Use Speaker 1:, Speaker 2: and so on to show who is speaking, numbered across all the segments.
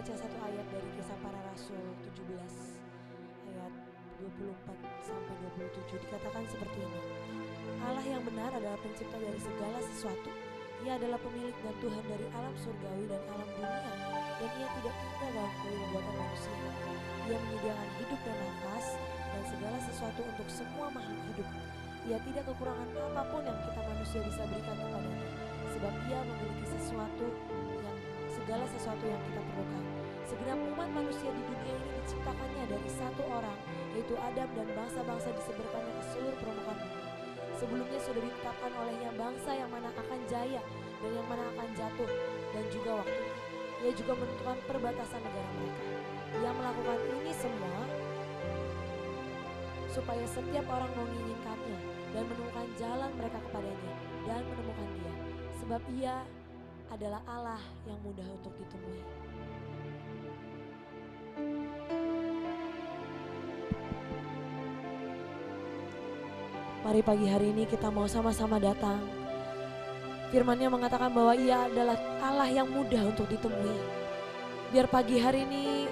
Speaker 1: baca satu ayat dari Kisah Para Rasul 17 ayat 24 sampai 27. Dikatakan seperti ini. Allah yang benar adalah pencipta dari segala sesuatu. Ia adalah pemilik dan Tuhan dari alam surgawi dan alam dunia, dan ia tidak tinggal dalam kuil buatan manusia. Ia menyediakan hidup dan nafas dan segala sesuatu untuk semua makhluk hidup. Ia tidak kekurangan apapun yang kita manusia bisa berikan kepadanya, sebab ia memiliki segala sesuatu yang kita perlukan. Segenap umat manusia di dunia ini diciptakannya dari satu orang, yaitu Adam, dan bangsa-bangsa disebarkannya ke seluruh permukaan bumi. Sebelumnya sudah ditetapkan olehnya bangsa yang mana akan jaya dan yang mana akan jatuh, dan juga waktunya. Ia juga menentukan perbatasan negara mereka. Ia melakukan ini semua supaya setiap orang menginginkannya dan menemukan jalan mereka kepadanya dan menemukan dia, sebab ia adalah Allah yang mudah untuk ditemui. Mari pagi hari ini kita mau sama-sama datang. Firman-Nya mengatakan bahwa ia adalah Allah yang mudah untuk ditemui. Biar pagi hari ini,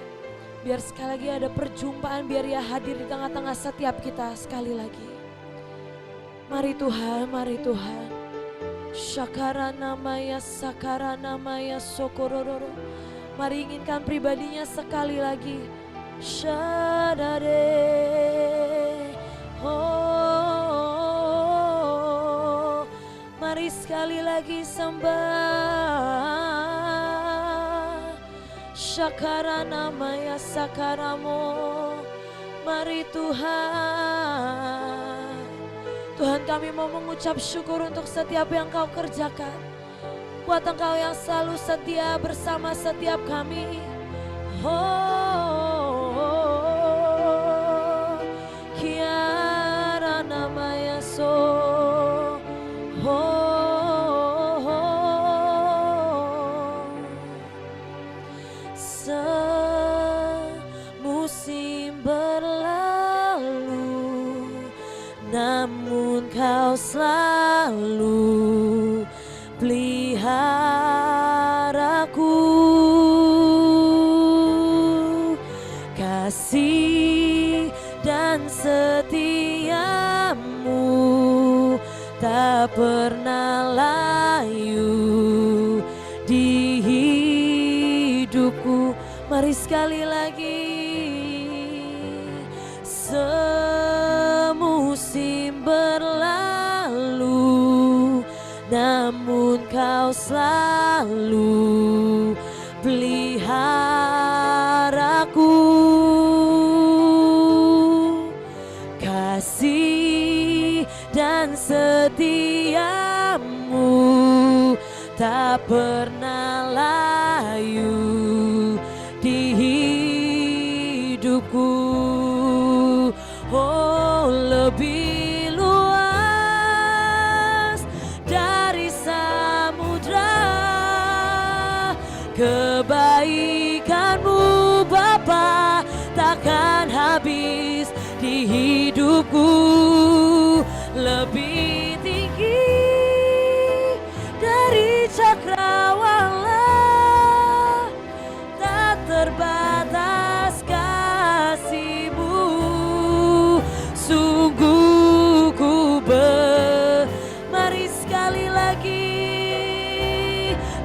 Speaker 1: biar sekali lagi ada perjumpaan, biar ia hadir di tengah-tengah setiap kita sekali lagi. Mari Tuhan, mari Tuhan. Syakarana maya sokororo. Mari inginkan pribadinya sekali lagi. Syadare. Oh, mari sekali lagi sembah. Syakarana maya sakaramo. Mari Tuhan. Tuhan, kami mau mengucap syukur untuk setiap yang Kau kerjakan. Buat Engkau yang selalu setia bersama setiap kami. Oh, kiara namanya so. Semusim berlalu, namun Kau selalu peliharaku. Kasih dan setiamu tak pernah layu di hidupku. Mari sekali lagi. Semusim berlalu, namun Kau selalu peliharaku. Kasih dan setiamu tak pernah layu di hidupku. Oh, lebih luas dari samudra kebaikan-Mu Bapa takkan habis di hidupku. Lebih tinggi dari cakrawala, tak terbatas kasih-Mu. Sungguh ku mari sekali lagi.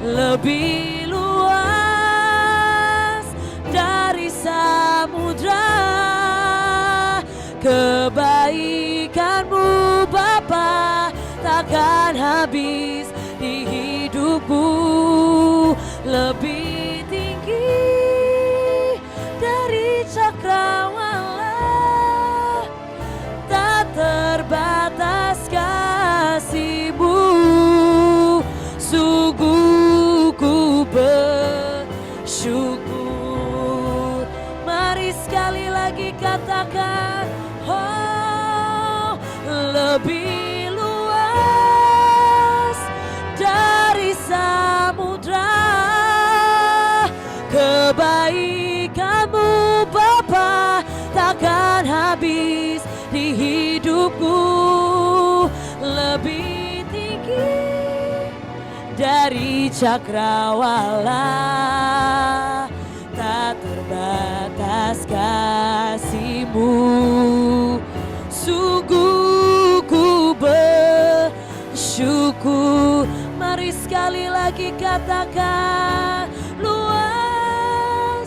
Speaker 1: Lebih luas dari samudra kebaikan-Mu Bapa takkan habis di hidupku. Lebih tinggi dari cakrawala, tak terbatas kasih-Mu. Sungguh ku bersyukur. Mari sekali lagi katakan, oh, lebih luas dari samudra kebaikan-Mu Bapa takkan habis di hidupku. Lebih tinggi dari cakrawala, kekasih-Mu. Sungguh ku bersyukur. Mari sekali lagi katakan, luas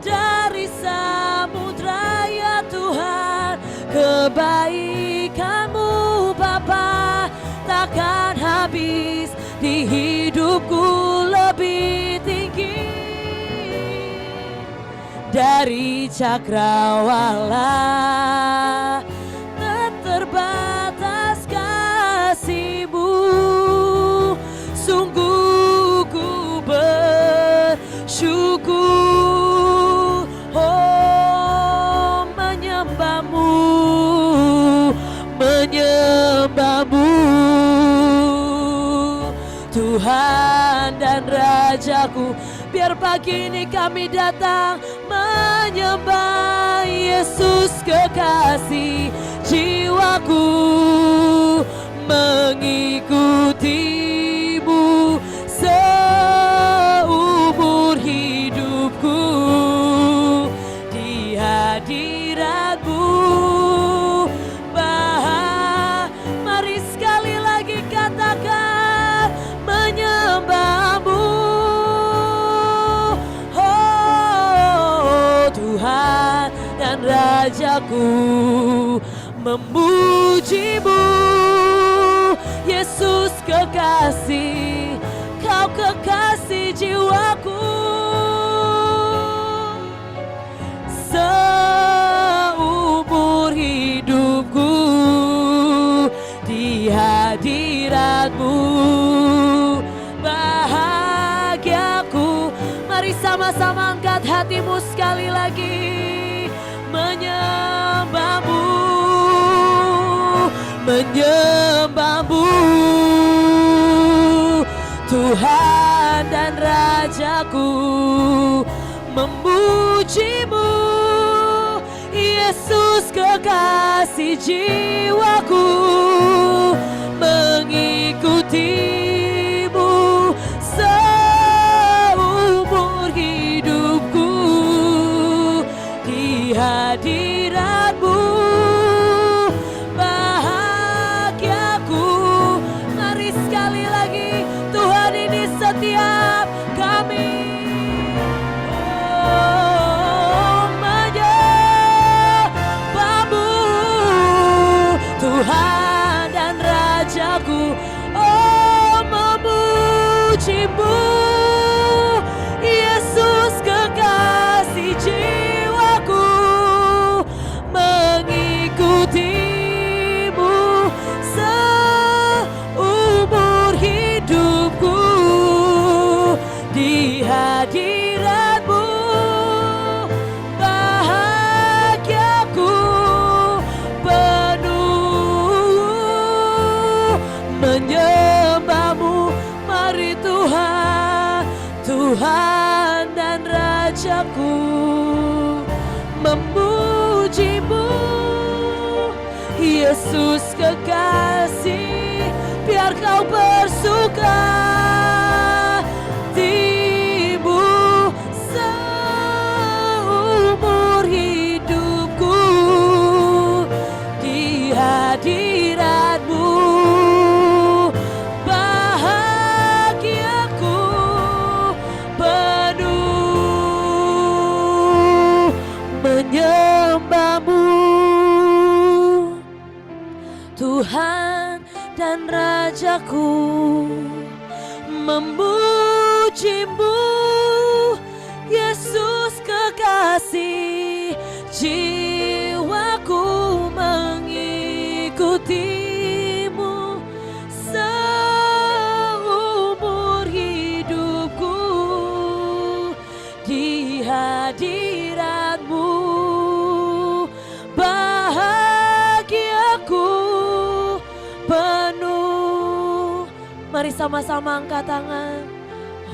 Speaker 1: dari samudra ya Tuhan, kebaikan-Mu Bapa takkan habis di hidupku, lebih tinggi dari cakrawala. Tak terbatas kasih-Mu, sungguh ku bersyukur. Oh, menyembah-Mu, menyembah-Mu, Tuhan dan Rajaku. Biar pagi ini kami datang menyembah Yesus kekasih jiwaku, mengikuti-Mu seumur hidupku. Di hadirat-Mu mari sekali lagi katakan, menyembah-Mu. Oh Tuhan dan Rajaku, memuji-Mu Yesus kekasih, Kau kekasih jiwaku. Seumur hidupku di hadirat-Mu bahagiaku. Mari sama-sama angkat hatimu sekali lagi, menyembah-Mu, menyembah-Mu, Tuhan dan Rajaku, memuji-Mu Yesus kekasih jiwaku, mengikuti-Mu seumur hidupku. Di hadirat-Mu bahagiaku. Mari sekali lagi, Tuhan ini setiap kami. Oh, menyembah-Mu, Tuhan dan Rajaku. Oh, memuji-Mu Yesus kekasih jiwaku, mengikuti-Mu seumur hidupku. Di hadirat-Mu bahagiaku penuh, menyembah-Mu. Mari Tuhan, Tuhan dan Rajaku, memuji-Mu Yesus kekasih. Biar Kau bersuka hatimu seumur hidupku. Di hadirat-Mu bahagiaku penuh, menyembah-Mu Tuhan dan Rajaku, memuji-Mu Yesus kekasih jiwaku, mengikuti-Mu seumur hidupku. Di hadirat-Mu bahagiaku penuh. Mari sama-sama angkat tangan.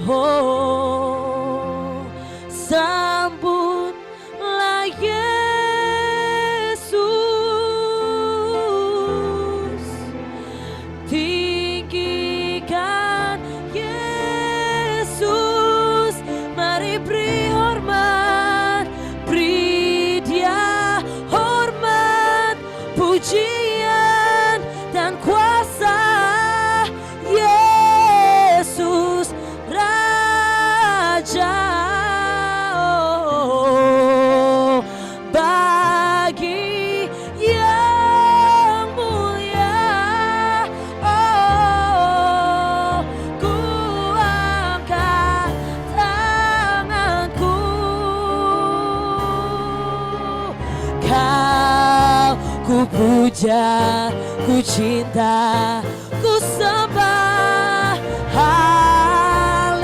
Speaker 1: Oh, sambutlah Yesus, tinggikan Yesus. Mari beri hormat, beri puja, ku cinta, ku sembah. Haleluya,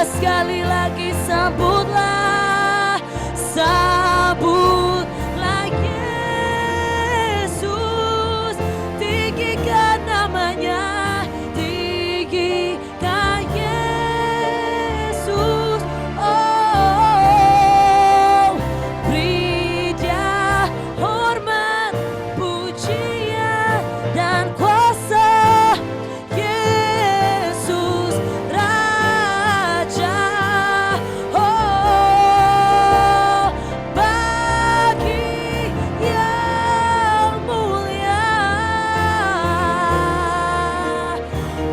Speaker 1: sekali lagi sambutlah, sambutlah Yesus. Tinggikan namanya, tinggikan Yesus. Oh, beri dia hormat, pujian dan kuasa. Yesus Raja. Oh, bagi yang mulia,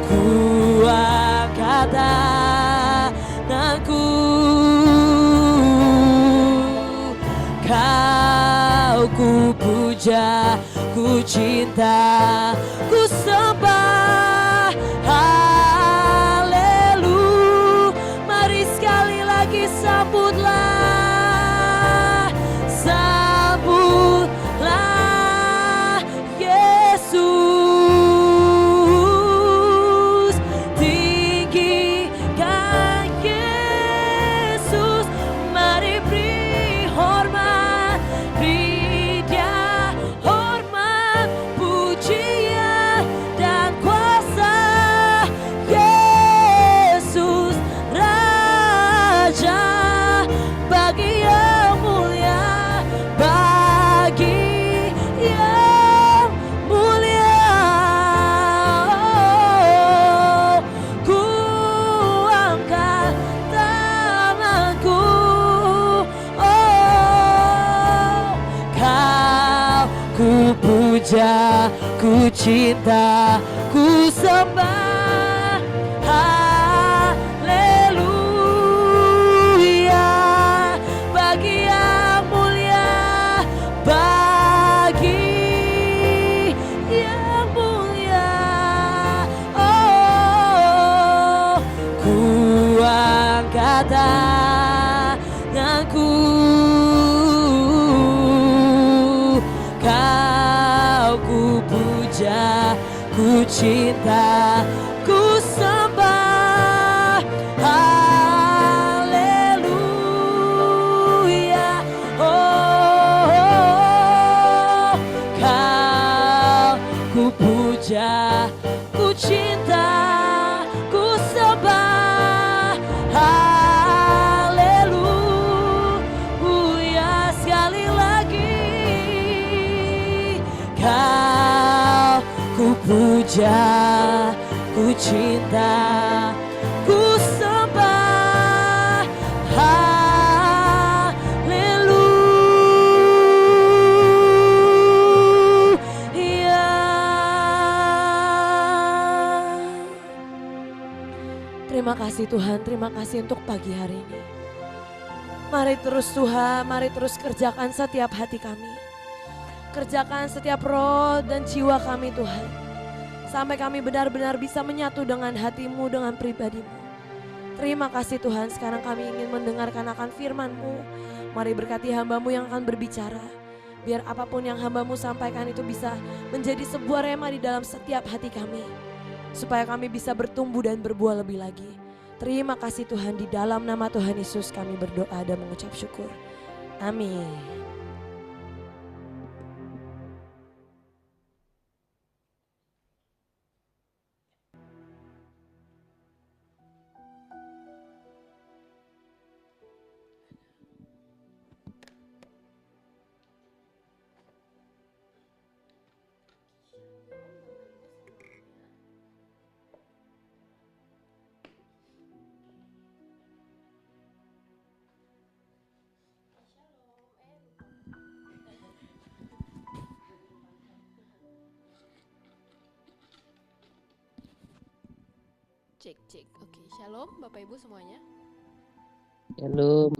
Speaker 1: ku angkat tanganku, kau ku puja, ku cinta, ku sembah. Haleluya, mari sekali lagi sambutlah, sambutlah Yesus. Tinggikan Yesus, mari beri hormat, beri dia hormat, pujian dan kuasa. Yesus Raja, bagi yang mulia, bagi yang mulia. Ku angkat tanganku, oh, kau ku puja, ku cinta, ku sembah. Haleluya, bagi yang mulia, bagi yang mulia. Oh, ku angkat tanganku, kau ku puja, ku cinta, ku sembah. Haleluya. Oh, kau ku puja, ku cinta, ku sembah. Haleluya, sekali lagi kau ku puja, ku cinta, ku sembah. Haleluya. Terima kasih Tuhan, terima kasih untuk pagi hari ini. Mari terus Tuhan, mari terus kerjakan setiap hati kami. Kerjakan setiap roh dan jiwa kami Tuhan. Sampai kami benar-benar bisa menyatu dengan hati-Mu, dengan pribadi-Mu. Terima kasih Tuhan, sekarang kami ingin mendengarkan akan firman-Mu. Mari berkati hamba-Mu yang akan berbicara. Biar apapun yang hamba-Mu sampaikan itu bisa menjadi sebuah rema di dalam setiap hati kami. Supaya kami bisa bertumbuh dan berbuah lebih lagi. Terima kasih Tuhan, di dalam nama Tuhan Yesus kami berdoa dan mengucap syukur. Amin.
Speaker 2: Cek, cek. Oke, shalom Bapak Ibu semuanya.
Speaker 3: Shalom.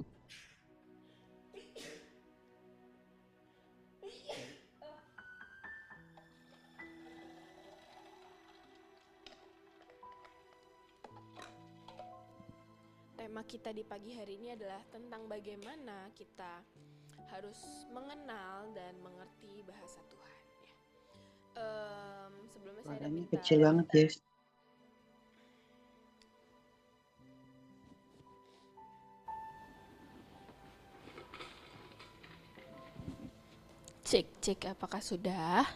Speaker 2: Tema kita di pagi hari ini adalah tentang bagaimana kita harus mengenal dan mengerti bahasa Tuhan. Ya. Sebelumnya saya ada
Speaker 3: Suaranya
Speaker 2: minta
Speaker 3: kecil banget, Yes.
Speaker 2: cek apakah sudah?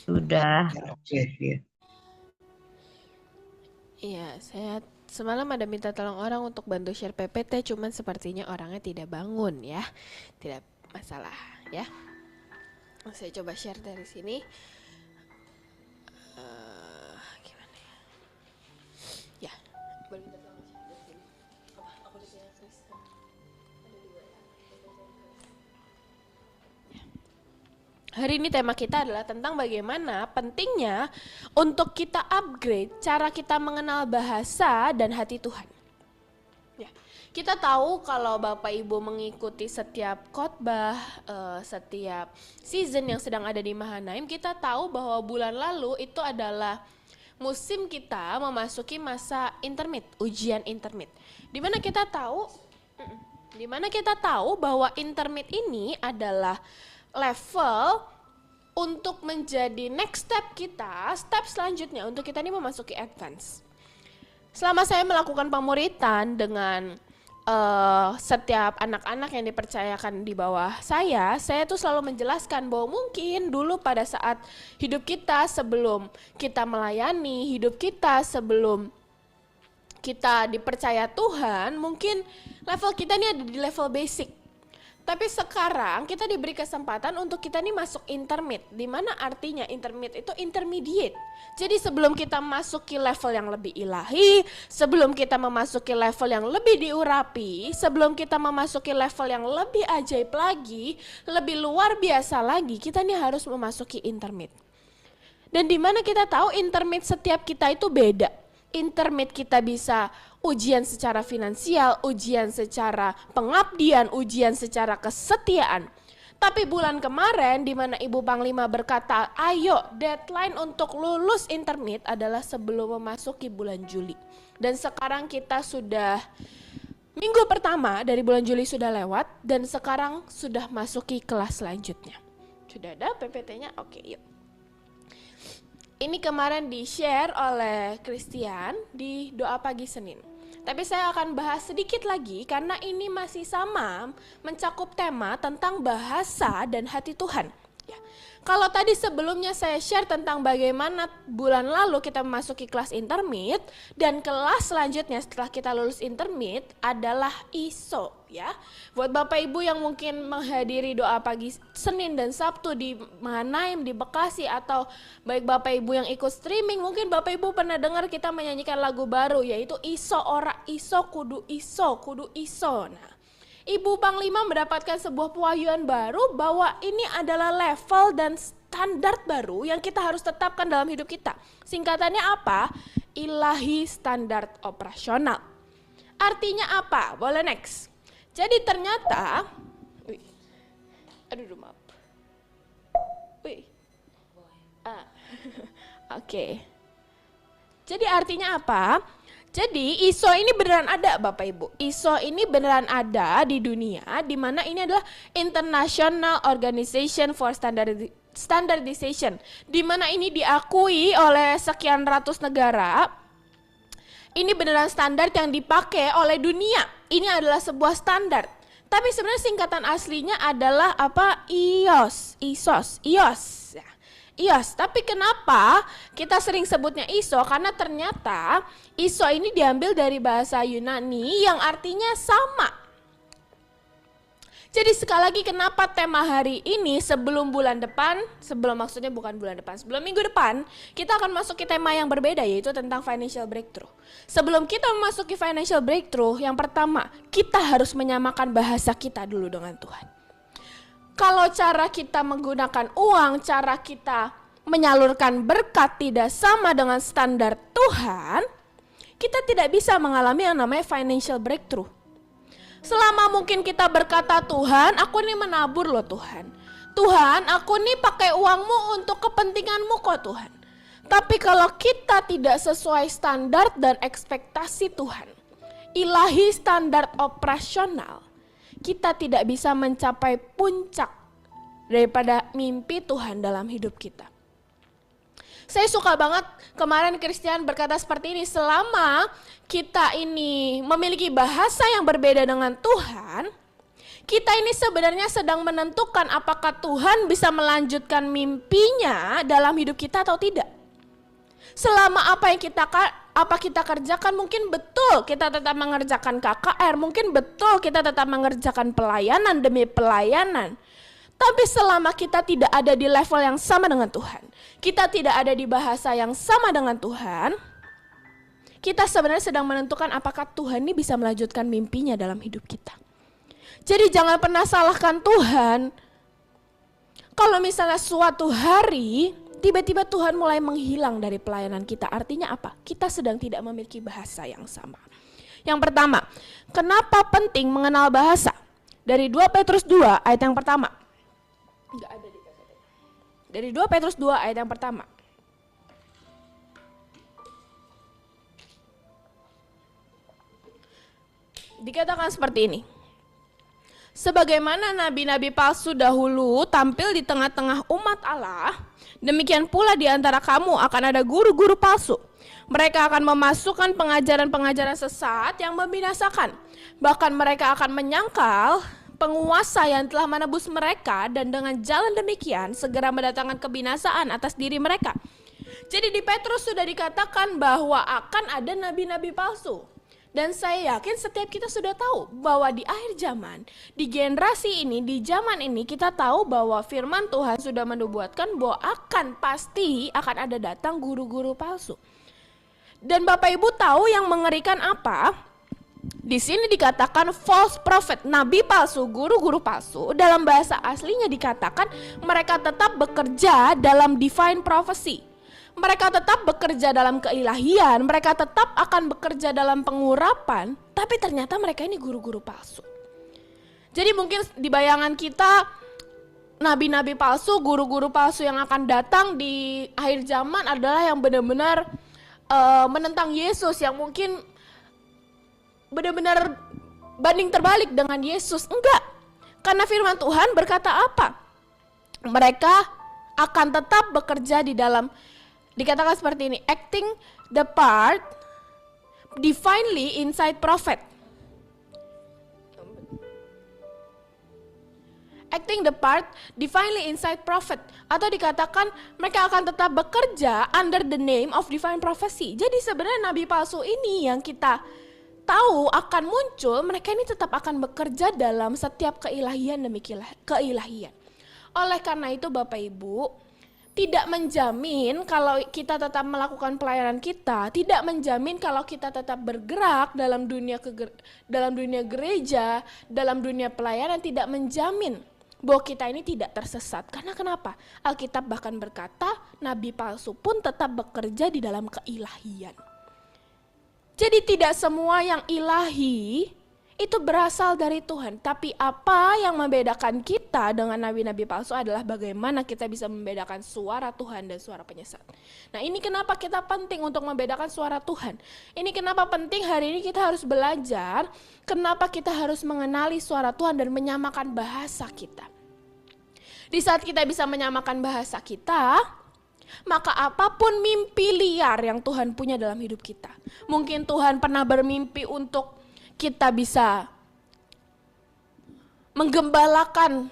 Speaker 3: Sudah. Oke, ya.
Speaker 2: Iya, saya semalam ada minta tolong orang untuk bantu share PPT, cuman sepertinya orangnya tidak bangun ya. Tidak masalah ya. Saya coba share dari sini. Gimana ya? Ya, boleh minta tolong share dari sini. Aku di sini Kristen. Ada di WA. Hari ini tema kita adalah tentang bagaimana pentingnya untuk kita upgrade cara kita mengenal bahasa dan hati Tuhan. Ya, kita tahu kalau Bapak Ibu mengikuti setiap khotbah, setiap season yang sedang ada di Mahanaim, kita tahu bahwa bulan lalu itu adalah musim kita memasuki masa intermit, ujian intermit. Di mana kita tahu bahwa intermit ini adalah level untuk menjadi next step kita, step selanjutnya untuk kita ini memasuki advance. Selama saya melakukan pemuritan dengan setiap anak-anak yang dipercayakan di bawah saya tuh selalu menjelaskan bahwa mungkin dulu pada saat hidup kita sebelum kita melayani, hidup kita sebelum kita dipercaya Tuhan, mungkin level kita ini ada di level basic. Tapi sekarang kita diberi kesempatan untuk kita nih masuk intermit, di mana artinya intermit itu intermediate. Jadi sebelum kita masuki level yang lebih ilahi, sebelum kita memasuki level yang lebih diurapi, sebelum kita memasuki level yang lebih ajaib lagi, lebih luar biasa lagi, kita nih harus memasuki intermit. Dan di mana kita tahu intermit setiap kita itu beda. Intermit kita bisa ujian secara finansial, ujian secara pengabdian, ujian secara kesetiaan. Tapi bulan kemarin di mana Ibu Panglima berkata, ayo deadline untuk lulus intermit adalah sebelum memasuki bulan Juli. Dan sekarang kita sudah minggu pertama dari bulan Juli sudah lewat dan sekarang sudah masuki kelas selanjutnya. Sudah ada PPT-nya? Oke, yuk. Ini kemarin di-share oleh Christian di doa pagi Senin. Tapi saya akan bahas sedikit lagi karena ini masih sama mencakup tema tentang bahasa dan hati Tuhan. Ya. Kalau tadi sebelumnya saya share tentang bagaimana bulan lalu kita memasuki kelas intermit dan kelas selanjutnya setelah kita lulus intermit adalah ISO ya. Buat Bapak Ibu yang mungkin menghadiri doa pagi Senin dan Sabtu di Mahanaim, di Bekasi atau baik Bapak Ibu yang ikut streaming, mungkin Bapak Ibu pernah dengar kita menyanyikan lagu baru yaitu ISO ora ISO kudu ISO. Nah, Ibu Panglima mendapatkan sebuah pewahyuan baru bahwa ini adalah level dan standar baru yang kita harus tetapkan dalam hidup kita. Singkatannya apa? Ilahi standar operasional. Artinya apa? Boleh next. Jadi ternyata, maaf. Oke. Jadi artinya apa? Jadi ISO ini beneran ada Bapak Ibu. ISO ini beneran ada di dunia, di mana ini adalah International Organization for Standardization, di mana ini diakui oleh sekian ratus negara. Ini beneran standar yang dipakai oleh dunia. Ini adalah sebuah standar. Tapi sebenarnya singkatan aslinya adalah apa? IOS. IOS, tapi kenapa kita sering sebutnya ISO? Karena ternyata ISO ini diambil dari bahasa Yunani yang artinya sama. Jadi sekali lagi kenapa tema hari ini sebelum minggu depan, kita akan masuk ke tema yang berbeda yaitu tentang financial breakthrough. Sebelum kita memasuki financial breakthrough, yang pertama, kita harus menyamakan bahasa kita dulu dengan Tuhan. Kalau cara kita menggunakan uang, cara kita menyalurkan berkat tidak sama dengan standar Tuhan, kita tidak bisa mengalami yang namanya financial breakthrough. Selama mungkin kita berkata, Tuhan, aku ini menabur loh Tuhan. Tuhan, aku ini pakai uangmu untuk kepentinganmu kok Tuhan. Tapi kalau kita tidak sesuai standar dan ekspektasi Tuhan, ilahi standar operasional, kita tidak bisa mencapai puncak daripada mimpi Tuhan dalam hidup kita. Saya suka banget kemarin Christian berkata seperti ini, selama kita ini memiliki bahasa yang berbeda dengan Tuhan, kita ini sebenarnya sedang menentukan apakah Tuhan bisa melanjutkan mimpinya dalam hidup kita atau tidak. Selama apa kita kerjakan, mungkin betul kita tetap mengerjakan KKR, mungkin betul kita tetap mengerjakan pelayanan demi pelayanan. Tapi selama kita tidak ada di level yang sama dengan Tuhan, kita tidak ada di bahasa yang sama dengan Tuhan, kita sebenarnya sedang menentukan apakah Tuhan ini bisa melanjutkan mimpinya dalam hidup kita. Jadi jangan pernah salahkan Tuhan kalau misalnya suatu hari tiba-tiba Tuhan mulai menghilang dari pelayanan kita. Artinya apa? Kita sedang tidak memiliki bahasa yang sama. Yang pertama, kenapa penting mengenal bahasa? Dari 2 Petrus 2 ayat yang pertama. Enggak ada di KTP. Dari 2 Petrus 2 ayat yang pertama. Dikatakan seperti ini. Sebagaimana nabi-nabi palsu dahulu tampil di tengah-tengah umat Allah, demikian pula di antara kamu akan ada guru-guru palsu. Mereka akan memasukkan pengajaran-pengajaran sesat yang membinasakan. Bahkan mereka akan menyangkal penguasa yang telah menebus mereka, dan dengan jalan demikian segera mendatangkan kebinasaan atas diri mereka. Jadi di Petrus sudah dikatakan bahwa akan ada nabi-nabi palsu. Dan saya yakin setiap kita sudah tahu bahwa di akhir zaman, di generasi ini, di zaman ini kita tahu bahwa firman Tuhan sudah menubuatkan bahwa pasti akan ada datang guru-guru palsu. Dan Bapak Ibu tahu yang mengerikan apa? Di sini dikatakan false prophet, nabi palsu, guru-guru palsu. Dalam bahasa aslinya dikatakan mereka tetap bekerja dalam divine prophecy. Mereka tetap bekerja dalam keilahian, mereka tetap akan bekerja dalam pengurapan, tapi ternyata mereka ini guru-guru palsu. Jadi mungkin di bayangan kita nabi-nabi palsu, guru-guru palsu yang akan datang di akhir zaman adalah yang benar-benar menentang Yesus, yang mungkin benar-benar banding terbalik dengan Yesus. Enggak, karena firman Tuhan berkata apa? Mereka akan tetap bekerja di dalam, dikatakan seperti ini, acting the part divinely inside prophet. Acting the part divinely inside prophet, atau dikatakan mereka akan tetap bekerja under the name of divine prophecy. Jadi sebenarnya nabi palsu ini yang kita tahu akan muncul, mereka ini tetap akan bekerja dalam setiap keilahian demi keilahian. Oleh karena itu Bapak Ibu, tidak menjamin kalau kita tetap melakukan pelayanan kita, tidak menjamin kalau kita tetap bergerak dalam dunia gereja, dalam dunia pelayanan, tidak menjamin bahwa kita ini tidak tersesat. Karena kenapa? Alkitab bahkan berkata, nabi palsu pun tetap bekerja di dalam keilahian. Jadi tidak semua yang ilahi itu berasal dari Tuhan. Tapi apa yang membedakan kita dengan nabi-nabi palsu adalah bagaimana kita bisa membedakan suara Tuhan dan suara penyesat. Nah, ini kenapa kita penting untuk membedakan suara Tuhan. Ini kenapa penting hari ini kita harus belajar, kenapa kita harus mengenali suara Tuhan dan menyamakan bahasa kita. Di saat kita bisa menyamakan bahasa kita, maka apapun mimpi liar yang Tuhan punya dalam hidup kita. Mungkin Tuhan pernah bermimpi untuk kita bisa menggembalakan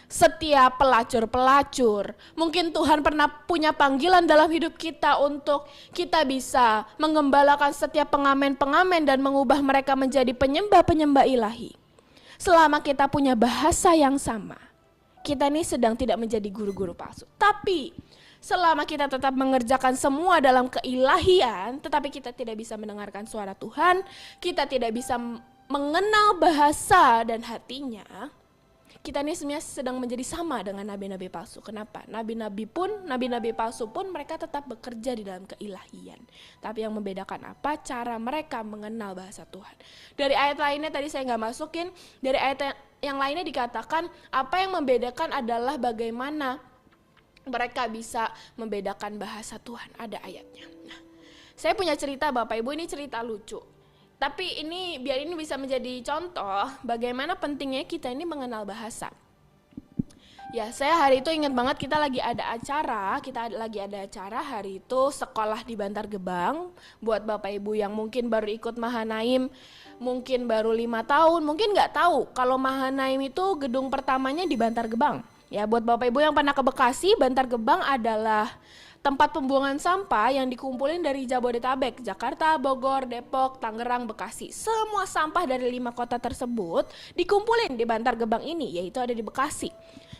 Speaker 2: setiap pelacur-pelacur. Mungkin Tuhan pernah punya panggilan dalam hidup kita untuk kita bisa menggembalakan setiap pengamen-pengamen dan mengubah mereka menjadi penyembah-penyembah ilahi. Selama kita punya bahasa yang sama, kita ini sedang tidak menjadi guru-guru palsu. Tapi selama kita tetap mengerjakan semua dalam keilahian, tetapi kita tidak bisa mendengarkan suara Tuhan, kita tidak bisa mengenal bahasa dan hatinya, kita ini sebenarnya sedang menjadi sama dengan nabi-nabi palsu. Kenapa? Nabi-nabi palsu pun mereka tetap bekerja di dalam keilahian. Tapi yang membedakan apa? Cara mereka mengenal bahasa Tuhan. Dari ayat lainnya tadi saya nggak masukin, dari ayat yang lainnya dikatakan apa yang membedakan adalah bagaimana mereka bisa membedakan bahasa Tuhan. Ada ayatnya. Nah, saya punya cerita Bapak Ibu, ini cerita lucu. Tapi ini biar ini bisa menjadi contoh bagaimana pentingnya kita ini mengenal bahasa. Ya, saya hari itu ingat banget kita lagi ada acara hari itu sekolah di Bantar Gebang. Buat Bapak Ibu yang mungkin baru ikut Mahanaim, mungkin baru 5 tahun, mungkin nggak tahu kalau Mahanaim itu gedung pertamanya di Bantar Gebang. Ya, buat Bapak Ibu yang pernah ke Bekasi, Bantar Gebang adalah tempat pembuangan sampah yang dikumpulin dari Jabodetabek, Jakarta, Bogor, Depok, Tangerang, Bekasi. Semua sampah dari 5 kota tersebut dikumpulin di Bantar Gebang ini, yaitu ada di Bekasi.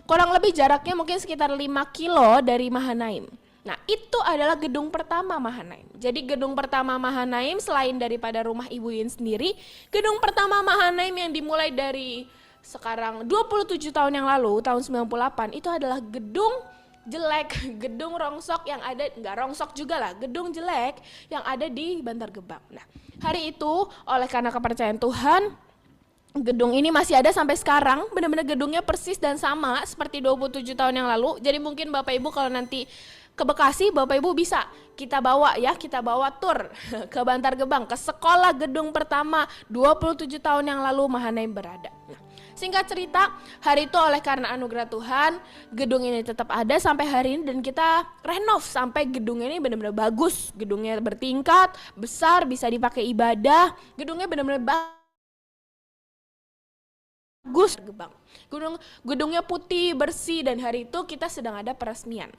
Speaker 2: Kurang lebih jaraknya mungkin sekitar 5 kilo dari Mahanaim. Nah, itu adalah gedung pertama Mahanaim. Jadi gedung pertama Mahanaim selain daripada rumah Ibu Yun sendiri, gedung pertama Mahanaim yang dimulai dari sekarang 27 tahun yang lalu, tahun 98, itu adalah gedung jelek, gedung rongsok yang ada, enggak rongsok juga lah, gedung jelek yang ada di Bantar Gebang. Nah, hari itu oleh karena kepercayaan Tuhan, gedung ini masih ada sampai sekarang, benar-benar gedungnya persis dan sama seperti 27 tahun yang lalu. Jadi mungkin Bapak Ibu kalau nanti ke Bekasi, Bapak Ibu bisa kita bawa tur ke Bantar Gebang, ke sekolah gedung pertama 27 tahun yang lalu Mahanaim berada. Nah, singkat cerita, hari itu oleh karena anugerah Tuhan, gedung ini tetap ada sampai hari ini dan kita renov sampai gedung ini benar-benar bagus. Gedungnya bertingkat, besar, bisa dipakai ibadah. Gedungnya benar-benar bagus. Gedungnya putih, bersih, dan hari itu kita sedang ada peresmian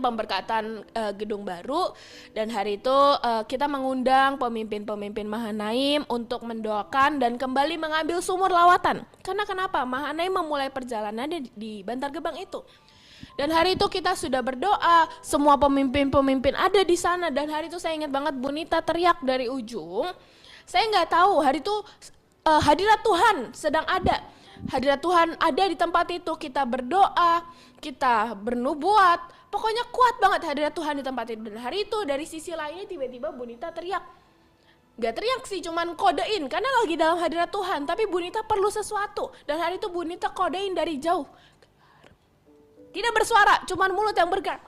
Speaker 2: pemberkatan gedung baru, dan hari itu kita mengundang pemimpin-pemimpin Mahanaim untuk mendoakan dan kembali mengambil sumur lawatan. Karena kenapa? Mahanaim memulai perjalanan di Bantar Gebang itu. Dan hari itu kita sudah berdoa, semua pemimpin-pemimpin ada di sana, dan hari itu saya ingat banget Bunita teriak dari ujung. Saya nggak tahu hari itu hadirat Tuhan sedang ada. Hadirat Tuhan ada di tempat itu, kita berdoa, kita bernubuat, pokoknya kuat banget hadirat Tuhan di tempat itu. Dan hari itu dari sisi lainnya tiba-tiba Bunita teriak. Gak teriak sih, cuman kodein karena lagi dalam hadirat Tuhan, tapi Bunita perlu sesuatu. Dan hari itu Bunita kodein dari jauh. Tidak bersuara, cuman mulut yang bergerak.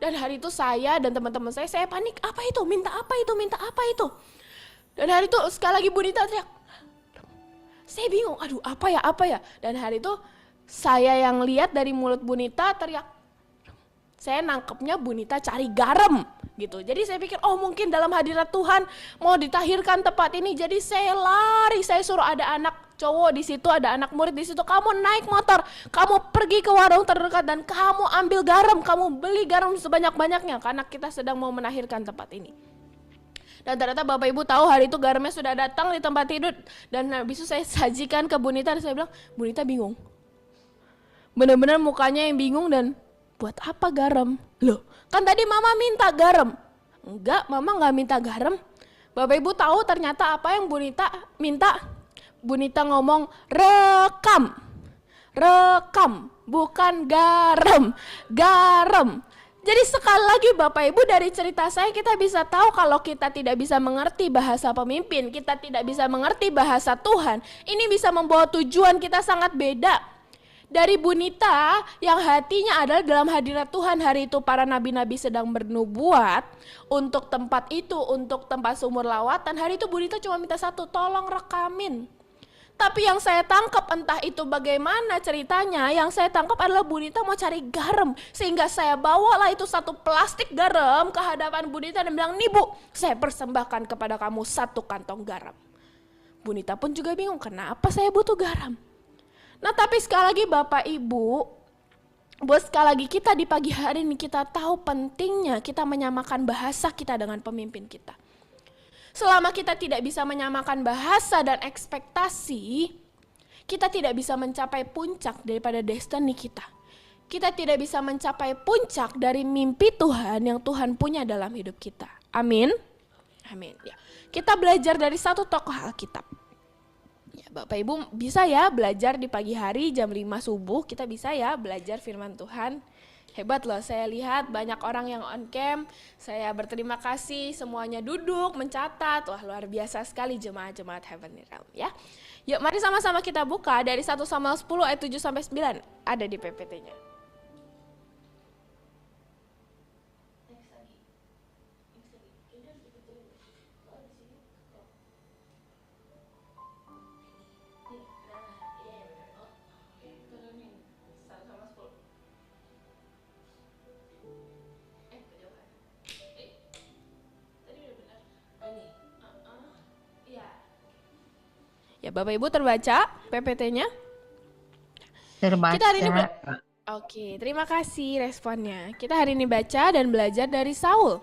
Speaker 2: Dan hari itu saya dan teman-teman saya panik, apa itu? Minta apa itu? Minta apa itu? Dan hari itu sekali lagi Bunita teriak. Saya bingung, aduh apa ya. Dan hari itu saya yang lihat dari mulut Bunita teriak. Saya nangkepnya Bunita cari garam gitu. Jadi saya pikir mungkin dalam hadirat Tuhan mau ditahirkan tempat ini. Jadi saya lari, saya suruh ada anak cowok di situ, ada anak murid di situ. Kamu naik motor, kamu pergi ke warung terdekat dan kamu ambil garam, kamu beli garam sebanyak-banyaknya karena kita sedang mau menahirkan tempat ini. Dan ternyata Bapak Ibu tahu hari itu garamnya sudah datang di tempat tidur. Dan habis itu saya sajikan ke Bunita dan saya bilang, Bunita bingung. Benar-benar mukanya yang bingung dan buat apa garam? Loh, kan tadi Mama minta garam. Enggak, Mama nggak minta garam. Bapak Ibu tahu ternyata apa yang Bunita minta? Bunita ngomong rekam, bukan garam. Jadi sekali lagi Bapak Ibu dari cerita saya kita bisa tahu kalau kita tidak bisa mengerti bahasa pemimpin, kita tidak bisa mengerti bahasa Tuhan, ini bisa membawa tujuan kita sangat beda. Dari Bunita yang hatinya adalah dalam hadirat Tuhan, hari itu para nabi-nabi sedang bernubuat untuk tempat itu, untuk tempat sumur lawatan. Hari itu Bunita cuma minta satu, tolong rekamin. Tapi yang saya tangkap entah itu bagaimana ceritanya, yang saya tangkap adalah Bunita mau cari garam. Sehingga saya bawalah itu satu plastik garam ke hadapan Bunita dan bilang, nih Bu, saya persembahkan kepada kamu satu kantong garam. Bunita pun juga bingung, kenapa saya butuh garam? Nah tapi sekali lagi Bapak Ibu, buat sekali lagi kita di pagi hari ini kita tahu pentingnya kita menyamakan bahasa kita dengan pemimpin kita. Selama kita tidak bisa menyamakan bahasa dan ekspektasi, kita tidak bisa mencapai puncak daripada destiny kita. Kita tidak bisa mencapai puncak dari mimpi Tuhan yang Tuhan punya dalam hidup kita. Amin. Amin. Ya. Kita belajar dari satu tokoh Alkitab. Ya, Bapak Ibu bisa ya belajar di pagi hari jam 5 subuh, kita bisa ya belajar firman Tuhan. Hebat loh, saya lihat banyak orang yang on cam, saya berterima kasih semuanya duduk, mencatat, wah luar biasa sekali jemaat-jemaat Heavenly Realm ya. Yuk mari sama-sama kita buka dari 1 Samuel 10 ayat 7-9, ada di PPT-nya. Ya Bapak Ibu terbaca PPT-nya?
Speaker 3: Terbaca.
Speaker 2: Kita hari ini Oke, terima kasih responnya. Kita hari ini baca dan belajar dari Saul.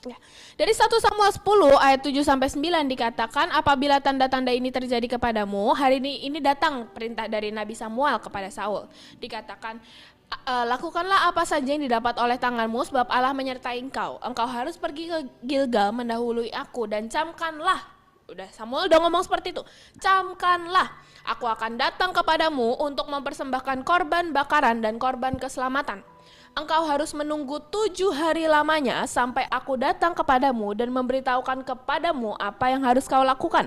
Speaker 2: Ya. Dari 1 Samuel 10 ayat 7 sampai 9 dikatakan, apabila tanda-tanda ini terjadi kepadamu, hari ini datang perintah dari Nabi Samuel kepada Saul. Dikatakan, lakukanlah apa saja yang didapat oleh tanganmu sebab Allah menyertai engkau. Engkau harus pergi ke Gilgal mendahului aku dan camkanlah. Udah Samuel udah ngomong seperti itu. Camkanlah. Aku akan datang kepadamu untuk mempersembahkan korban bakaran dan korban keselamatan. Engkau harus menunggu 7 hari lamanya sampai aku datang kepadamu dan memberitahukan kepadamu apa yang harus kau lakukan.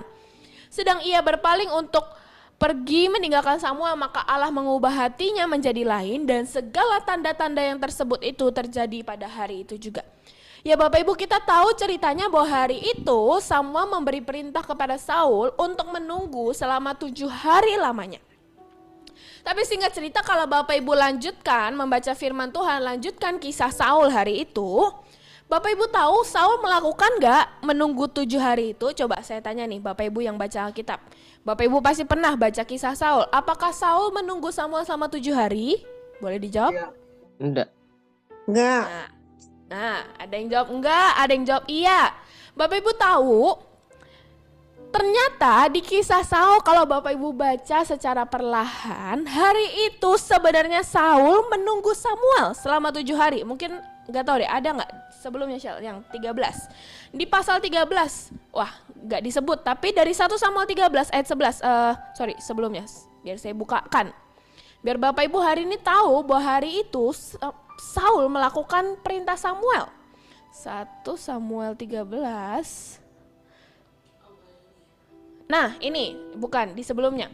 Speaker 2: Sedang ia berpaling untuk pergi meninggalkan Samuel, maka Allah mengubah hatinya menjadi lain dan segala tanda-tanda yang tersebut itu terjadi pada hari itu juga. Ya Bapak Ibu, kita tahu ceritanya bahwa hari itu Samuel memberi perintah kepada Saul untuk menunggu selama 7 hari lamanya. Tapi singkat cerita kalau Bapak Ibu lanjutkan membaca firman Tuhan, lanjutkan kisah Saul hari itu, Bapak Ibu tahu Saul melakukan gak menunggu 7 hari itu? Coba saya tanya nih Bapak Ibu yang baca Alkitab. Bapak Ibu pasti pernah baca kisah Saul. Apakah Saul menunggu Samuel selama 7 hari? Boleh dijawab?
Speaker 3: Enggak.
Speaker 2: Nah, ada yang jawab enggak, ada yang jawab iya. Bapak Ibu tahu, ternyata di kisah Saul kalau Bapak Ibu baca secara perlahan, hari itu sebenarnya Saul menunggu Samuel selama 7 hari. Mungkin enggak tahu deh, ada enggak sebelumnya yang 13. Di pasal 13, wah enggak disebut, tapi dari 1 Samuel 13 ayat 11, sebelumnya, biar saya bukakan. Biar Bapak Ibu hari ini tahu bahwa hari itu Saul melakukan perintah Samuel. 1 Samuel 13. Nah ini bukan di sebelumnya.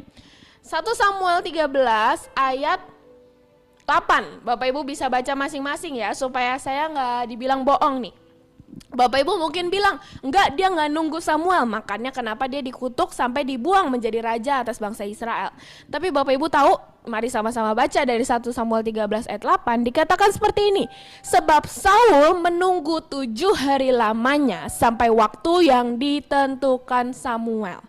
Speaker 2: 1 Samuel 13 ayat 8. Bapak Ibu bisa baca masing-masing ya supaya saya nggak dibilang bohong nih. Bapak Ibu mungkin bilang, enggak, dia nggak nunggu Samuel, makanya kenapa dia dikutuk sampai dibuang menjadi raja atas bangsa Israel. Tapi Bapak Ibu tahu, mari sama-sama baca dari 1 Samuel 13 ayat 8, dikatakan seperti ini. Sebab Saul menunggu 7 hari lamanya sampai waktu yang ditentukan Samuel.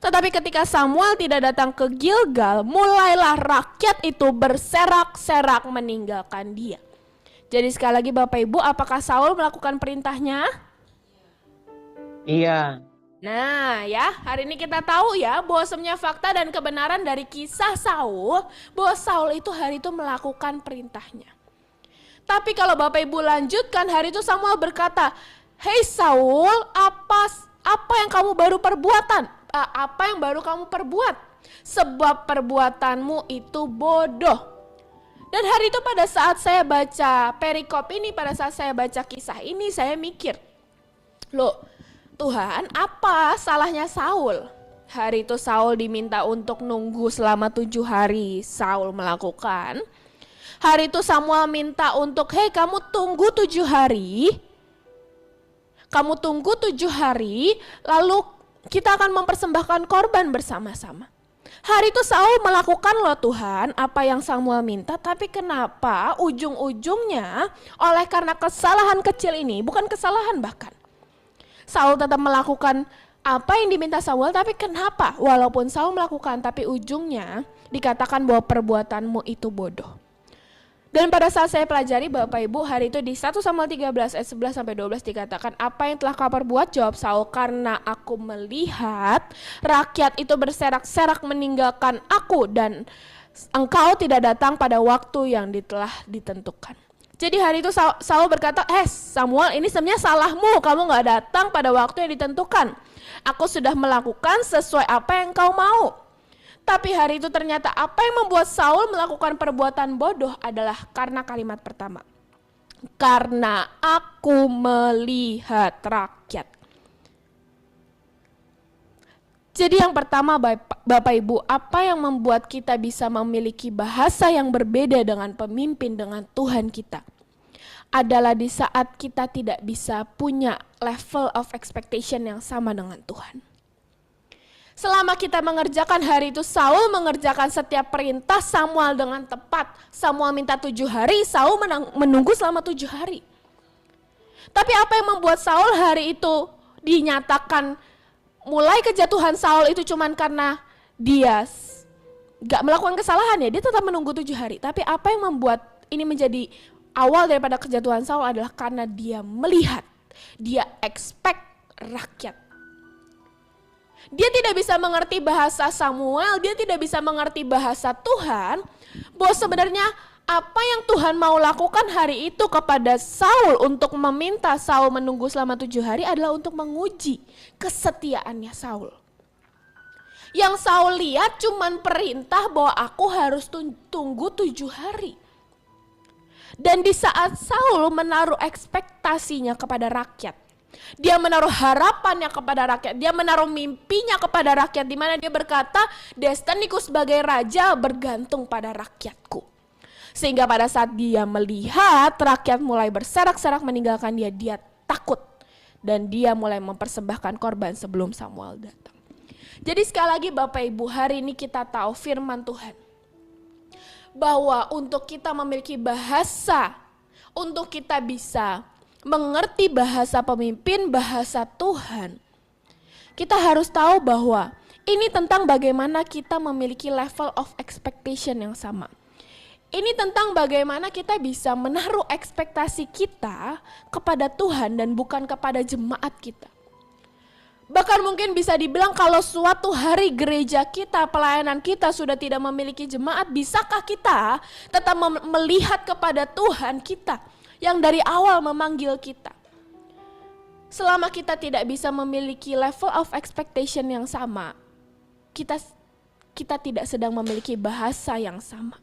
Speaker 2: Tetapi ketika Samuel tidak datang ke Gilgal, mulailah rakyat itu berserak-serak meninggalkan dia. Jadi sekali lagi Bapak Ibu, apakah Saul melakukan perintahnya?
Speaker 3: Iya.
Speaker 2: Nah ya, hari ini kita tahu ya bahwasanya fakta dan kebenaran dari kisah Saul, bahwa Saul itu hari itu melakukan perintahnya. Tapi kalau Bapak Ibu lanjutkan, hari itu Samuel berkata, "Hei Saul, apa yang kamu baru kamu perbuat? Sebab perbuatanmu itu bodoh." Dan hari itu pada saat saya baca perikop ini, pada saat saya baca kisah ini, saya mikir, loh Tuhan, apa salahnya Saul? Hari itu Saul diminta untuk nunggu selama 7 hari, Saul melakukan. Hari itu Samuel minta untuk, hei kamu tunggu 7 hari, lalu kita akan mempersembahkan korban bersama-sama. Hari itu Saul melakukan loh Tuhan apa yang Samuel minta, tapi kenapa ujung-ujungnya oleh karena kesalahan kecil ini, bukan kesalahan bahkan, Saul tetap melakukan apa yang diminta Samuel, tapi kenapa walaupun Saul melakukan tapi ujungnya dikatakan bahwa perbuatanmu itu bodoh. Dan pada saat saya pelajari Bapak Ibu, hari itu di 1 Samuel 13 ayat 11 sampai 12 dikatakan, apa yang telah kau perbuat? Jawab Saul, karena aku melihat rakyat itu berserak-serak meninggalkan aku dan engkau tidak datang pada waktu yang telah ditentukan. Jadi hari itu Saul berkata, Samuel, ini sebenarnya salahmu, kamu gak datang pada waktu yang ditentukan. Aku sudah melakukan sesuai apa yang kau mau. Tapi hari itu ternyata apa yang membuat Saul melakukan perbuatan bodoh adalah karena kalimat pertama. Karena aku melihat rakyat. Jadi yang pertama Bapak Ibu, apa yang membuat kita bisa memiliki bahasa yang berbeda dengan pemimpin, dengan Tuhan kita, adalah di saat kita tidak bisa punya level of expectation yang sama dengan Tuhan. Selama kita mengerjakan hari itu, Saul mengerjakan setiap perintah Samuel dengan tepat. Samuel minta 7 hari, Saul menunggu selama 7 hari. Tapi apa yang membuat Saul hari itu dinyatakan mulai kejatuhan Saul itu cuman karena dia gak melakukan kesalahan ya, dia tetap menunggu 7 hari. Tapi apa yang membuat ini menjadi awal daripada kejatuhan Saul adalah karena dia melihat, dia expect rakyat. Dia tidak bisa mengerti bahasa Samuel, dia tidak bisa mengerti bahasa Tuhan, bahwa sebenarnya apa yang Tuhan mau lakukan hari itu kepada Saul untuk meminta Saul menunggu selama 7 hari adalah untuk menguji kesetiaannya Saul. Yang Saul lihat cuman perintah bahwa aku harus tunggu 7 hari. Dan di saat Saul menaruh ekspektasinya kepada rakyat, dia menaruh harapannya kepada rakyat, dia menaruh mimpinya kepada rakyat, di mana dia berkata, destiniku sebagai raja bergantung pada rakyatku. Sehingga pada saat dia melihat rakyat mulai berserak-serak meninggalkan dia, dia takut. Dan dia mulai mempersembahkan korban sebelum Samuel datang. Jadi sekali lagi Bapak Ibu, hari ini kita tahu firman Tuhan. Bahwa untuk kita memiliki bahasa, untuk kita bisa mengerti bahasa pemimpin, bahasa Tuhan, kita harus tahu bahwa ini tentang bagaimana kita memiliki level of expectation yang sama. Ini tentang bagaimana kita bisa menaruh ekspektasi kita kepada Tuhan dan bukan kepada jemaat kita. Bahkan mungkin bisa dibilang kalau suatu hari gereja kita, pelayanan kita sudah tidak memiliki jemaat, bisakah kita tetap melihat kepada Tuhan kita yang dari awal memanggil kita? Selama kita tidak bisa memiliki level of expectation yang sama, kita tidak sedang memiliki bahasa yang sama.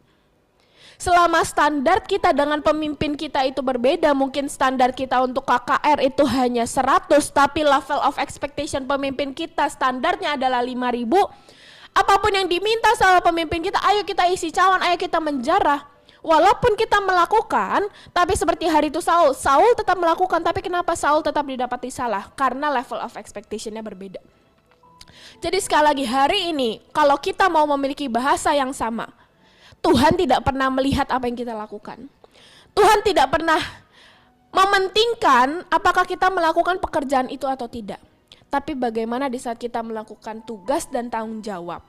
Speaker 2: Selama standar kita dengan pemimpin kita itu berbeda, mungkin standar kita untuk KKR itu hanya 100, tapi level of expectation pemimpin kita standarnya adalah 5.000. Apapun yang diminta sama pemimpin kita, ayo kita isi cawan, ayo kita menjarah. Walaupun kita melakukan, tapi seperti hari itu Saul tetap melakukan, tapi kenapa Saul tetap didapati salah? Karena level of expectation-nya berbeda. Jadi sekali lagi hari ini, kalau kita mau memiliki bahasa yang sama, Tuhan tidak pernah melihat apa yang kita lakukan. Tuhan tidak pernah mementingkan apakah kita melakukan pekerjaan itu atau tidak. Tapi bagaimana di saat kita melakukan tugas dan tanggung jawab,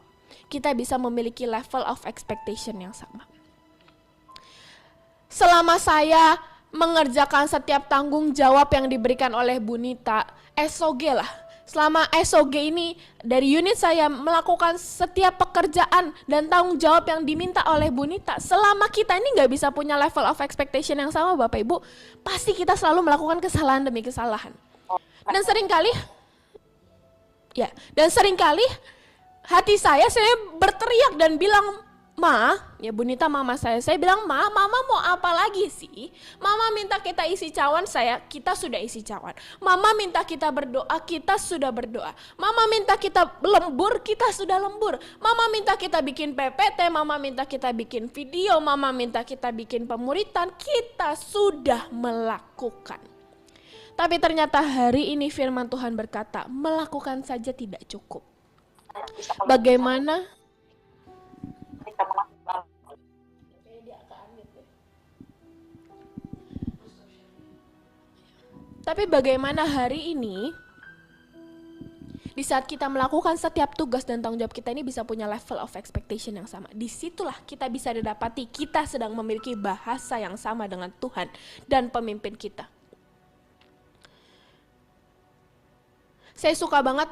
Speaker 2: kita bisa memiliki level of expectation yang sama. Selama saya mengerjakan setiap tanggung jawab yang diberikan oleh Bu Nita, SOG lah. Selama SOG ini dari unit saya melakukan setiap pekerjaan dan tanggung jawab yang diminta oleh Bu Nita. Selama kita ini gak bisa punya level of expectation yang sama Bapak Ibu, pasti kita selalu melakukan kesalahan demi kesalahan. Dan seringkali hati saya berteriak dan bilang, Ma, ya Bu Nita mama saya bilang, mama mau apa lagi sih? Mama minta kita isi cawan, kita sudah isi cawan. Mama minta kita berdoa, kita sudah berdoa. Mama minta kita lembur, kita sudah lembur. Mama minta kita bikin PPT, mama minta kita bikin video, mama minta kita bikin pemuritan, kita sudah melakukan. Tapi ternyata hari ini firman Tuhan berkata, melakukan saja tidak cukup. Bagaimana? Tapi bagaimana hari ini, di saat kita melakukan setiap tugas dan tanggung jawab kita ini bisa punya level of expectation yang sama. Disitulah kita bisa didapati kita sedang memiliki bahasa yang sama dengan Tuhan dan pemimpin kita. Saya suka banget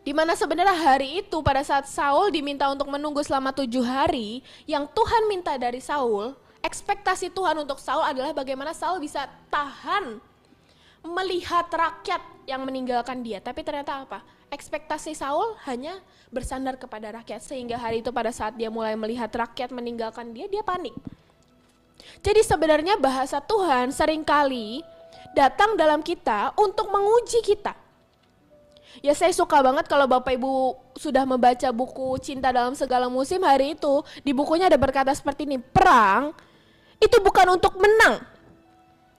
Speaker 2: dimana sebenarnya hari itu pada saat Saul diminta untuk menunggu selama 7 hari, yang Tuhan minta dari Saul, ekspektasi Tuhan untuk Saul adalah bagaimana Saul bisa tahan melihat rakyat yang meninggalkan dia. Tapi ternyata apa? Ekspektasi Saul hanya bersandar kepada rakyat, sehingga hari itu pada saat dia mulai melihat rakyat meninggalkan dia, dia panik. Jadi sebenarnya bahasa Tuhan seringkali datang dalam kita untuk menguji kita. Ya saya suka banget kalau Bapak Ibu sudah membaca buku Cinta Dalam Segala Musim, hari itu di bukunya ada berkata seperti ini, perang itu bukan untuk menang.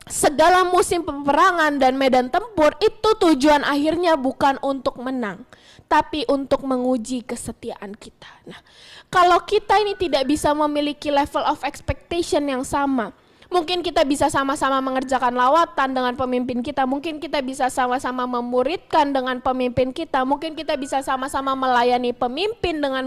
Speaker 2: Segala musim peperangan dan medan tempur itu tujuan akhirnya bukan untuk menang, tapi untuk menguji kesetiaan kita. Nah, kalau kita ini tidak bisa memiliki level of expectation yang sama, Mungkin kita bisa sama-sama mengerjakan lawatan dengan pemimpin kita. Mungkin kita bisa sama-sama memuridkan dengan pemimpin kita. Mungkin kita bisa sama-sama melayani pemimpin dengan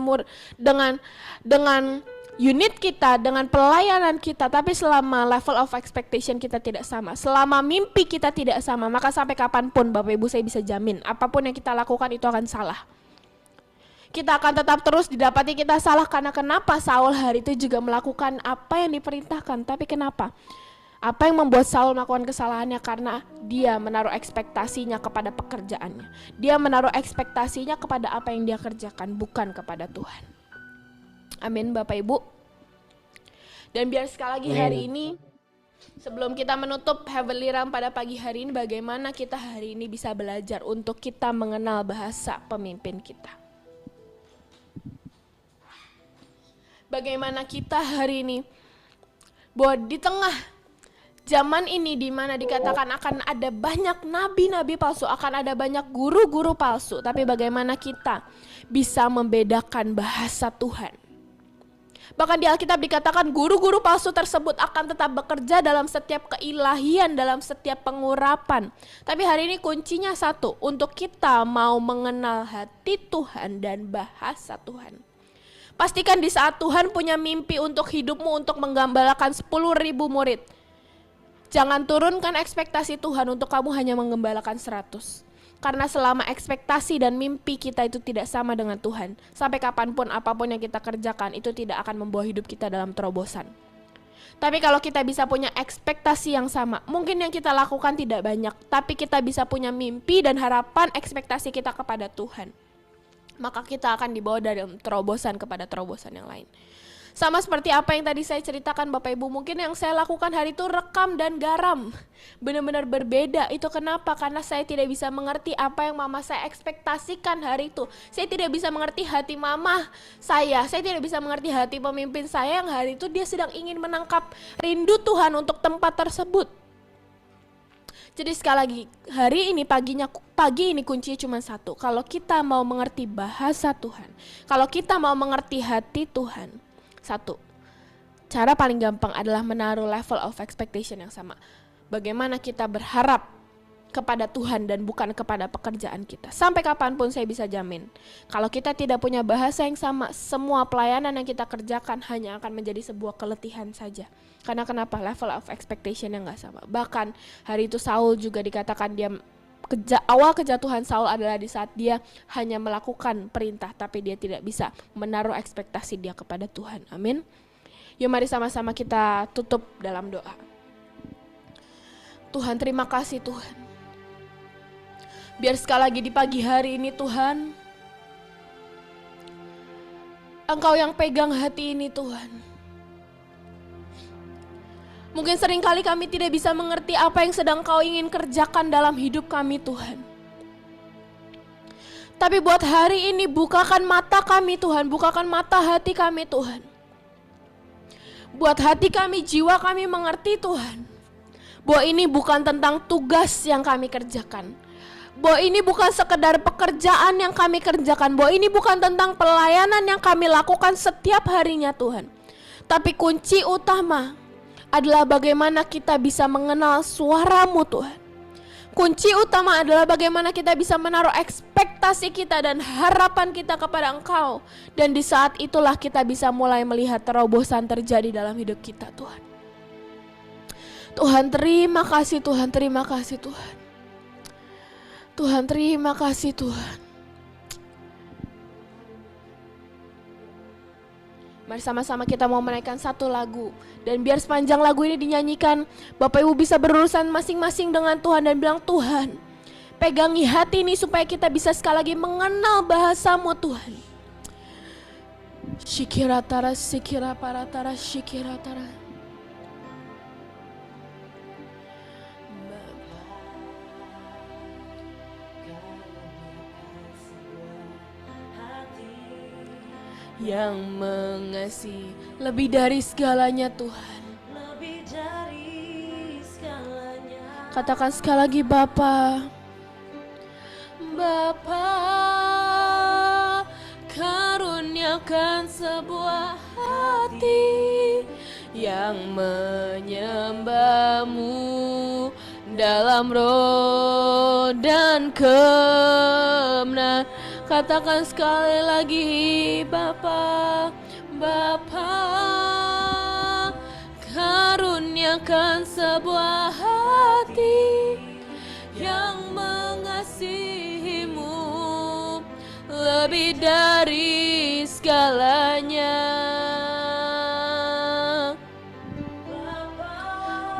Speaker 2: unit kita, dengan pelayanan kita. Tapi selama level of expectation kita tidak sama, selama mimpi kita tidak sama, maka sampai kapanpun Bapak Ibu saya bisa jamin apapun yang kita lakukan itu akan salah. Kita akan tetap terus didapati kita salah. Karena kenapa? Saul hari itu juga melakukan apa yang diperintahkan. Tapi kenapa? Apa yang membuat Saul melakukan kesalahannya? Karena dia menaruh ekspektasinya kepada pekerjaannya. Dia menaruh ekspektasinya kepada apa yang dia kerjakan, bukan kepada Tuhan. Amin Bapak Ibu. Dan biar sekali lagi hari ini, sebelum kita menutup Heavenly Realm pada pagi hari ini, bagaimana kita hari ini bisa belajar untuk kita mengenal bahasa pemimpin kita. Bagaimana kita hari ini, bahwa di tengah zaman ini di mana dikatakan akan ada banyak nabi-nabi palsu, akan ada banyak guru-guru palsu, tapi bagaimana kita bisa membedakan bahasa Tuhan. Bahkan di Alkitab dikatakan guru-guru palsu tersebut akan tetap bekerja dalam setiap keilahian, dalam setiap pengurapan. Tapi hari ini kuncinya satu, untuk kita mau mengenal hati Tuhan dan bahasa Tuhan. Pastikan di saat Tuhan punya mimpi untuk hidupmu, untuk menggembalakan 10.000 murid, jangan turunkan ekspektasi Tuhan untuk kamu hanya menggembalakan 100. Karena selama ekspektasi dan mimpi kita itu tidak sama dengan Tuhan, sampai kapanpun apapun yang kita kerjakan itu tidak akan membawa hidup kita dalam terobosan. Tapi kalau kita bisa punya ekspektasi yang sama, mungkin yang kita lakukan tidak banyak, tapi kita bisa punya mimpi dan harapan ekspektasi kita kepada Tuhan, maka kita akan dibawa dari terobosan kepada terobosan yang lain. Sama seperti apa yang tadi saya ceritakan Bapak Ibu, mungkin yang saya lakukan hari itu rekam dan garam. Benar-benar berbeda. Itu kenapa? Karena saya tidak bisa mengerti apa yang mama saya ekspektasikan hari itu. Saya tidak bisa mengerti hati mama saya tidak bisa mengerti hati pemimpin saya yang hari itu dia sedang ingin menangkap rindu Tuhan untuk tempat tersebut. Jadi sekali lagi, hari ini pagi ini kuncinya cuma satu. Kalau kita mau mengerti bahasa Tuhan, kalau kita mau mengerti hati Tuhan, satu, cara paling gampang adalah menaruh level of expectation yang sama. Bagaimana kita berharap kepada Tuhan dan bukan kepada pekerjaan kita. Sampai kapanpun saya bisa jamin, kalau kita tidak punya bahasa yang sama, semua pelayanan yang kita kerjakan hanya akan menjadi sebuah keletihan saja. Karena kenapa? Level of expectation yang gak sama. Bahkan hari itu Saul juga dikatakan awal kejatuhan Saul adalah di saat dia hanya melakukan perintah, tapi dia tidak bisa menaruh ekspektasi dia kepada Tuhan. Amin. Yuk mari sama-sama kita tutup dalam doa. Tuhan, terima kasih Tuhan. Biar sekali lagi di pagi hari ini Tuhan, Engkau yang pegang hati ini Tuhan. Mungkin seringkali kami tidak bisa mengerti apa yang sedang Kau ingin kerjakan dalam hidup kami Tuhan. Tapi buat hari ini bukakan mata kami Tuhan, bukakan mata hati kami Tuhan. Buat hati kami, jiwa kami mengerti Tuhan, bahwa ini bukan tentang tugas yang kami kerjakan, bahwa ini bukan sekedar pekerjaan yang kami kerjakan, bahwa ini bukan tentang pelayanan yang kami lakukan setiap harinya Tuhan. Tapi kunci utama adalah bagaimana kita bisa mengenal suara-Mu Tuhan. Kunci utama adalah bagaimana kita bisa menaruh ekspektasi kita dan harapan kita kepada Engkau. Dan di saat itulah kita bisa mulai melihat terobosan terjadi dalam hidup kita Tuhan. Tuhan terima kasih Tuhan, terima kasih Tuhan. Tuhan terima kasih Tuhan. Mari sama-sama kita mau menaikkan satu lagu. Dan biar sepanjang lagu ini dinyanyikan, Bapak Ibu bisa berurusan masing-masing dengan Tuhan dan bilang, Tuhan, pegangi hati ini supaya kita bisa sekali lagi mengenal bahasa-Mu Tuhan. Shikiratara, sikira paratara, shikiratara. Yang mengasihi lebih dari segalanya Tuhan.
Speaker 1: Lebih dari segalanya.
Speaker 2: Katakan sekali lagi, Bapa. Bapa, karuniakan sebuah hati yang menyembahmu dalam roh dan kebenaran. Katakan sekali lagi, Bapa, Bapa, karuniakan sebuah hati yang mengasihimu lebih dari segalanya.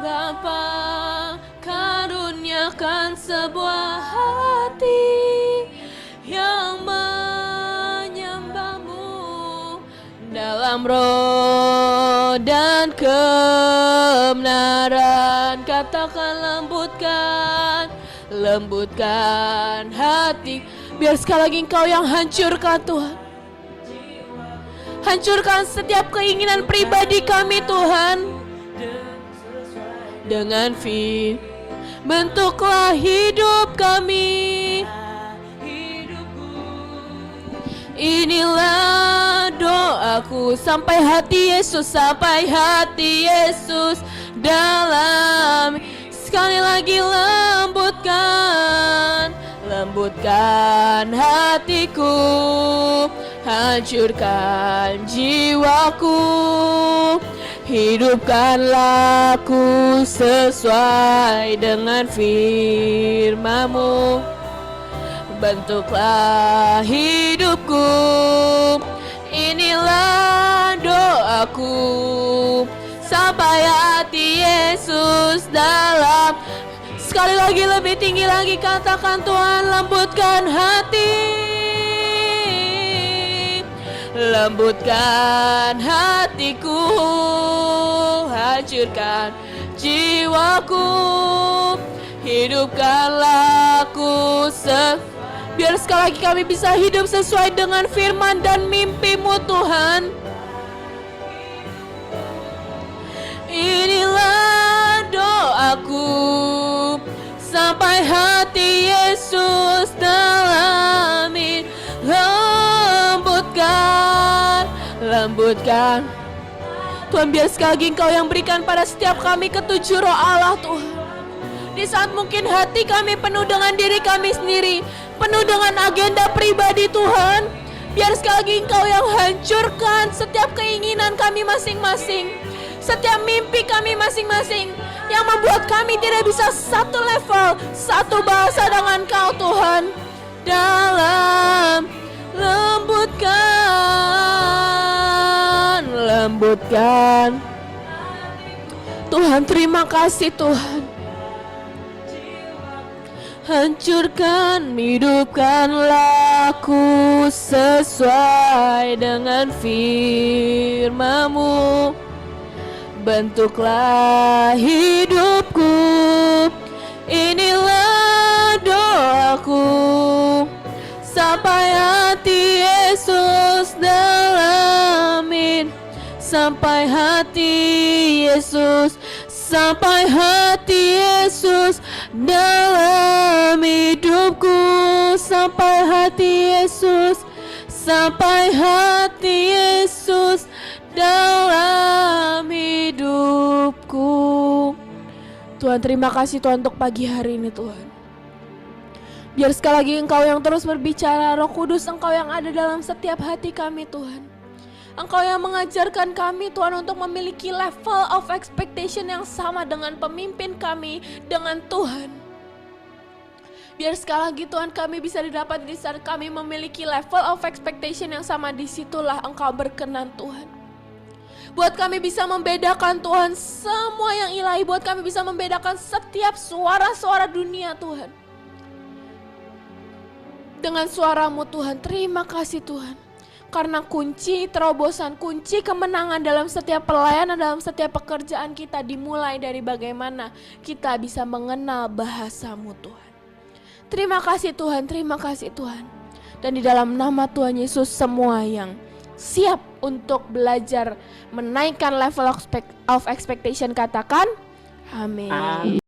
Speaker 2: Bapa, karuniakan sebuah hati yang menyembahmu dalam roh dan kebenaran. Katakan lembutkan hati. Biar sekali lagi Engkau yang hancurkan Tuhan. Hancurkan setiap keinginan pribadi kami Tuhan. Dengan bentuklah hidup kami. Inilah doaku, sampai hati Yesus dalam. Sekali lagi lembutkan hatiku, hancurkan jiwaku, hidupkanlah aku sesuai dengan firman-Mu. Bentuklah hidupku, inilah doaku, sampai hati Yesus dalam. Sekali lagi, lebih tinggi lagi, katakan Tuhan, lembutkan hatiku, hancurkan jiwaku, hidupkanlah aku biar sekali lagi kami bisa hidup sesuai dengan firman dan mimpi-Mu Tuhan. Inilah doaku, sampai hati Yesus dalamin. Lembutkan Tuhan, biar sekali lagi Engkau yang berikan pada setiap kami ketujuh roh Allah Tuhan. Di saat mungkin hati kami penuh dengan diri kami sendiri, penuh dengan agenda pribadi Tuhan, biar sekali lagi Engkau yang hancurkan setiap keinginan kami masing-masing, setiap mimpi kami masing-masing, yang membuat kami tidak bisa satu level, satu bahasa dengan Kau Tuhan. Dalam lembutkan Tuhan, terima kasih Tuhan. Hancurkan, hidupkanlah aku sesuai dengan firman-Mu. Bentuklah hidupku, inilah doaku, sampai hati Yesus dalamin. Sampai hati Yesus dalam hidupku, sampai hati Yesus dalam hidupku. Tuhan, terima kasih Tuhan untuk pagi hari ini Tuhan. Biar sekali lagi Engkau yang terus berbicara, Roh Kudus Engkau yang ada dalam setiap hati kami Tuhan. Engkau yang mengajarkan kami Tuhan untuk memiliki level of expectation yang sama dengan pemimpin kami, dengan Tuhan. Biar sekali lagi Tuhan kami bisa didapat di saat kami memiliki level of expectation yang sama, disitulah Engkau berkenan Tuhan. Buat kami bisa membedakan Tuhan semua yang ilahi, buat kami bisa membedakan setiap suara-suara dunia Tuhan dengan suara-Mu Tuhan. Terima kasih Tuhan. Karena kunci terobosan, kunci kemenangan dalam setiap pelayanan, dalam setiap pekerjaan kita dimulai dari bagaimana kita bisa mengenal bahasa-Mu Tuhan. Terima kasih Tuhan, terima kasih Tuhan. Dan di dalam nama Tuhan Yesus, semua yang siap untuk belajar menaikkan level of expectation, katakan amin.